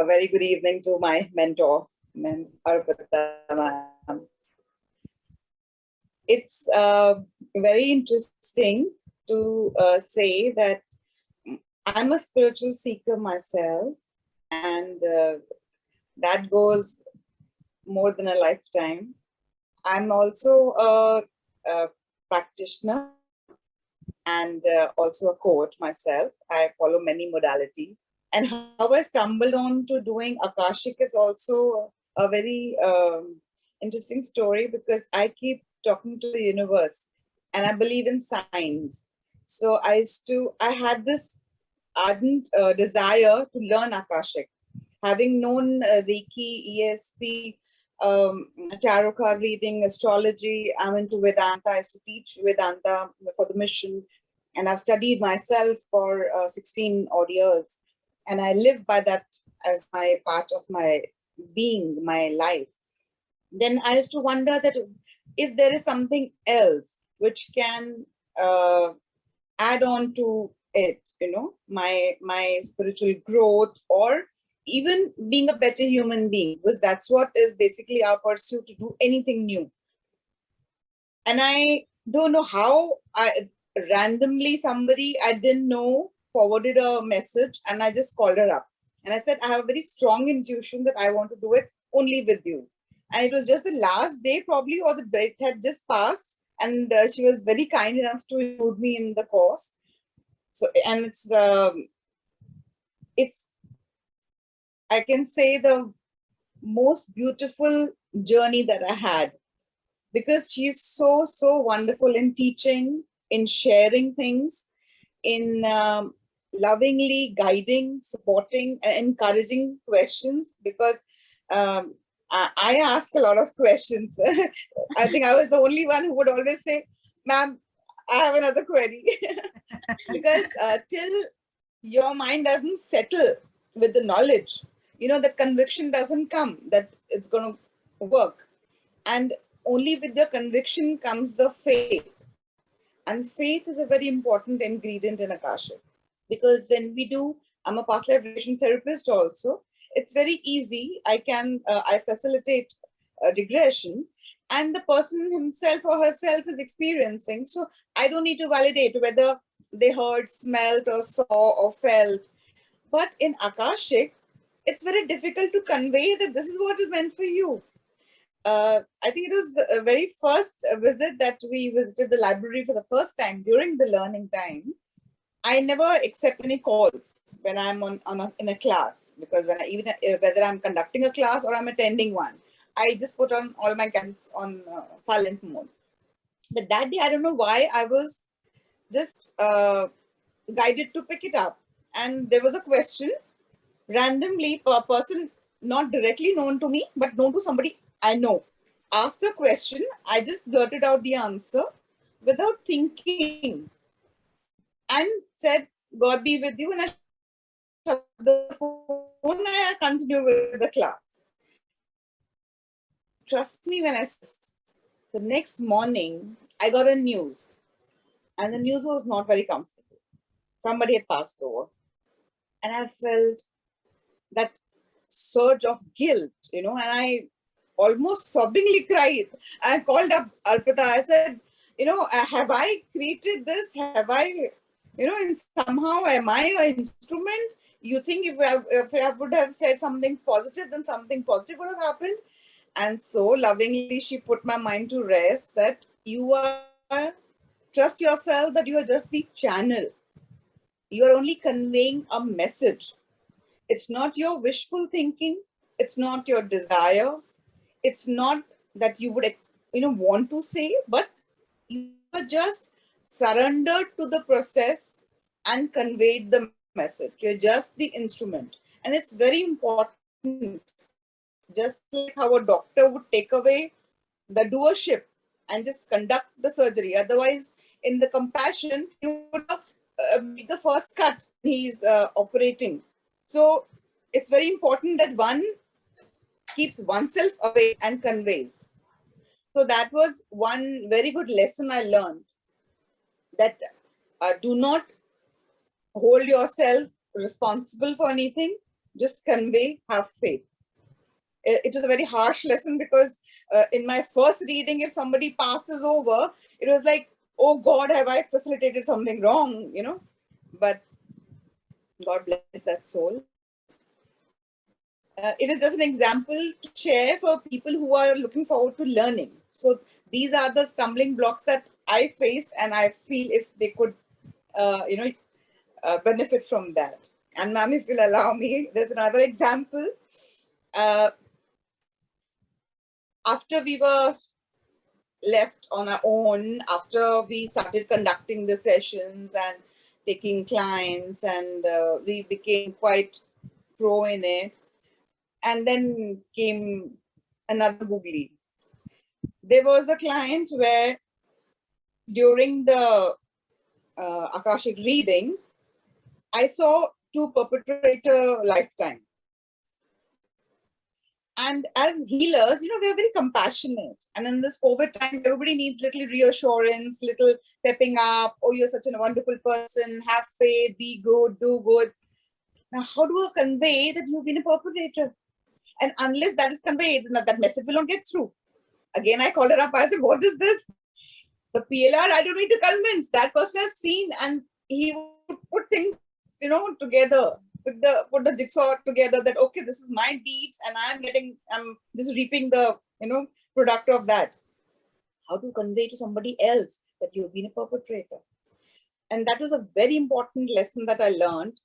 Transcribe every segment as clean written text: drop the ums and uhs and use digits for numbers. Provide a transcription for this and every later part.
a very good evening to my mentor, Arpita ma'am. It's very interesting to say that I'm a spiritual seeker myself, and that goes more than a lifetime. I'm also a practitioner and also a coach myself. I follow many modalities. And how I stumbled on to doing Akashic is also a very interesting story, because I keep talking to the universe and I believe in signs. So I had this ardent desire to learn Akashic. Having known Reiki, ESP, tarot card reading, astrology, I'm into Vedanta. I used to teach Vedanta for the mission, and I've studied myself for 16 odd years. And I live by that as my part of my being, my life. Then I used to wonder that if there is something else which can add on to it, my spiritual growth, or even being a better human being, because that's what is basically our pursuit, to do anything new. And I don't know how randomly somebody I didn't know forwarded a message, and I just called her up. And I said, I have a very strong intuition that I want to do it only with you. And it was just the last day probably, or the date had just passed. And she was very kind enough to include me in the course. So, and it's I can say, the most beautiful journey that I had, because she's so wonderful in teaching, in sharing things, in lovingly guiding, supporting, and encouraging questions. Because I ask a lot of questions. I think I was the only one who would always say, ma'am, I have another query. Because till your mind doesn't settle with the knowledge, the conviction doesn't come that it's going to work. And only with the conviction comes the faith. And faith is a very important ingredient in Akashic. Because when I'm a past life regression therapist also, it's very easy. I facilitate regression, and the person himself or herself is experiencing. So I don't need to validate whether they heard, smelled, or saw, or felt. But in Akashic, it's very difficult to convey that this is what is meant for you. I think it was the very first visit that we visited the library for the first time during the learning time. I never accept any calls when I'm in a class, because whether I'm conducting a class or I'm attending one, I just put on all my gadgets on silent mode. But that day, I don't know why, I was just guided to pick it up, and there was a question randomly. A person not directly known to me, but known to somebody I know, asked a question. I just blurted out the answer without thinking, and said, God be with you, and I shut the phone and I continued with the class. Trust me when I say, the next morning I got a news, and the news was not very comfortable. Somebody had passed over, and I felt that surge of guilt, and I almost sobbingly cried. I called up Arpita. I said, have I created this? Have I, and somehow am I an instrument? You think if I would have said something positive, then something positive would have happened? And so lovingly, she put my mind to rest, that trust yourself, that you are just the channel. You are only conveying a message. It's not your wishful thinking. It's not your desire. It's not that you would, want to say, but you are just surrendered to the process and conveyed the message. You're just the instrument. And it's very important. Just like how a doctor would take away the doership and just conduct the surgery. Otherwise, in the compassion, he would make the first cut. He's operating. So it's very important that one keeps oneself away and conveys. So that was one very good lesson I learned, that do not hold yourself responsible for anything. just convey, have faith. It was a very harsh lesson because in my first reading, if somebody passes over, it was like, oh God, have I facilitated something wrong, you know? But God bless that soul. It is just an example to share for people who are looking forward to learning. So these are the stumbling blocks that I faced, and I feel if they could, benefit from that. And ma'am, if you'll allow me, there's another example. After we were left on our own, after we started conducting the sessions and taking clients, and we became quite pro in it, and then came another googly. There was a client where during the Akashic reading, I saw two perpetrator lifetime. And as healers, we're very compassionate. And in this COVID time, everybody needs little reassurance, little pepping up. Oh, you're such a wonderful person. Have faith, be good, do good. Now, how do I convey that you've been a perpetrator? And unless that is conveyed, that message will not get through. Again, I called her up. I said, what is this? The PLR, I don't need to convince. That person has seen, and he would put things, together. Put the jigsaw together that, okay, this is my deeds and I'm just reaping the, product of that. How to convey to somebody else that you've been a perpetrator. And that was a very important lesson that I learned,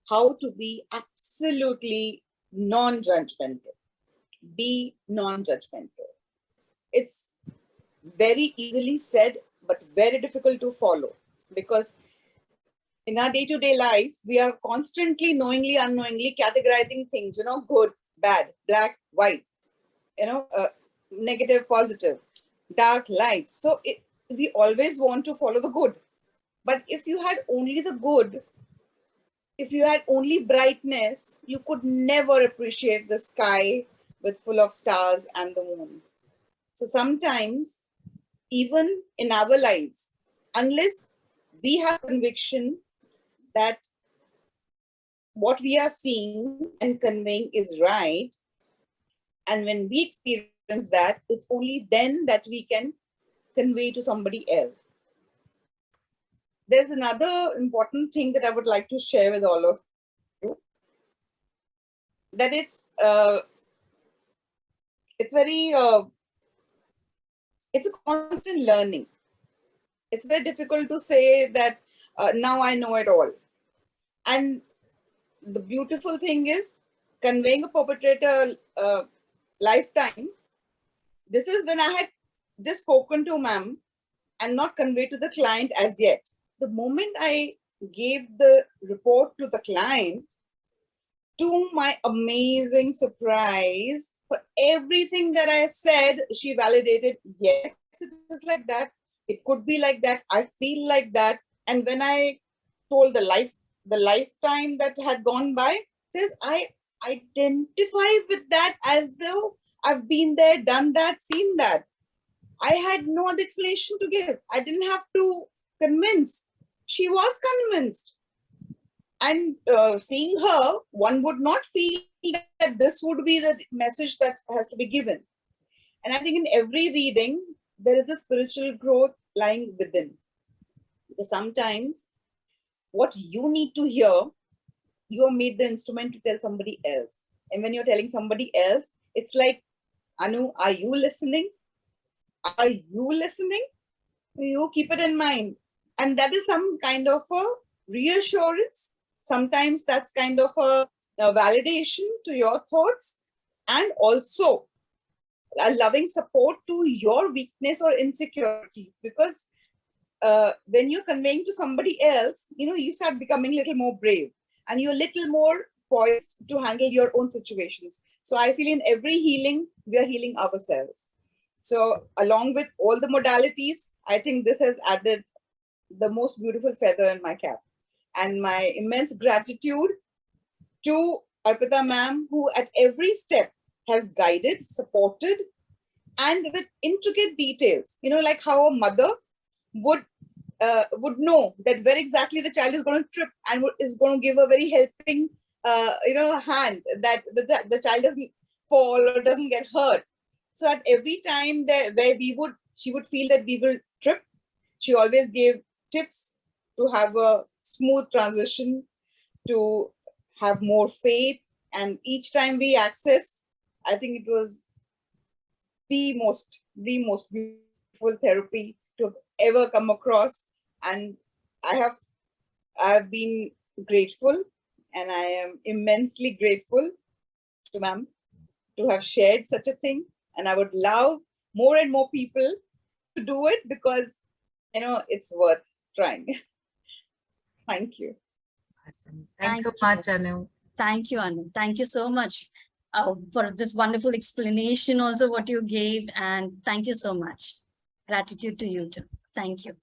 how to be absolutely non-judgmental. Be non-judgmental. It's very easily said, but very difficult to follow, because in our day-to-day life, we are constantly, knowingly, unknowingly categorizing things, good, bad, black, white, negative, positive, dark, light. So we always want to follow the good. But if you had only the good, if you had only brightness, you could never appreciate the sky with full of stars and the moon. So sometimes, even in our lives, unless we have conviction that what we are seeing and conveying is right, and when we experience that, it's only then that we can convey to somebody else. There's another important thing that I would like to share with all of you, that it's a constant learning. It's very difficult to say that now I know it all. And the beautiful thing is, conveying a perpetrator lifetime, this is when I had just spoken to ma'am and not conveyed to the client as yet. The moment I gave the report to the client, to my amazing surprise, for everything that I said, she validated, yes, it is like that. It could be like that. I feel like that. And when I told the lifetime that had gone by, says, I identify with that as though I've been there, done that, seen that. I had no other explanation to give. I didn't have to convince. She was convinced. And seeing her, one would not feel that this would be the message that has to be given. And I think in every reading, there is a spiritual growth lying within. Because sometimes what you need to hear, you are made the instrument to tell somebody else. And when you're telling somebody else, it's like, Anu, are you listening? Are you listening? You keep it in mind. And that is some kind of a reassurance. Sometimes that's kind of a validation to your thoughts, and also a loving support to your weakness or insecurities. Because when you're conveying to somebody else, you start becoming a little more brave, and you're a little more poised to handle your own situations. So I feel in every healing, we are healing ourselves. So along with all the modalities, I think this has added the most beautiful feather in my cap. And my immense gratitude to Arpita ma'am, who at every step has guided, supported, and with intricate details, like how a mother would know that where exactly the child is going to trip and is going to give a very helping hand, that the child doesn't fall or doesn't get hurt. So at every time that where she would feel that we will trip, she always gave tips to have a smooth transition, to have more faith. And each time we accessed, I think it was the most beautiful therapy to have ever come across. And I have been grateful, and I am immensely grateful to ma'am to have shared such a thing. And I would love more and more people to do it, because it's worth trying. Thank you. Awesome. Thanks so much, Anu. Thank you, Anu. Thank you so much for this wonderful explanation, also what you gave. And thank you so much. Gratitude to you too. Thank you.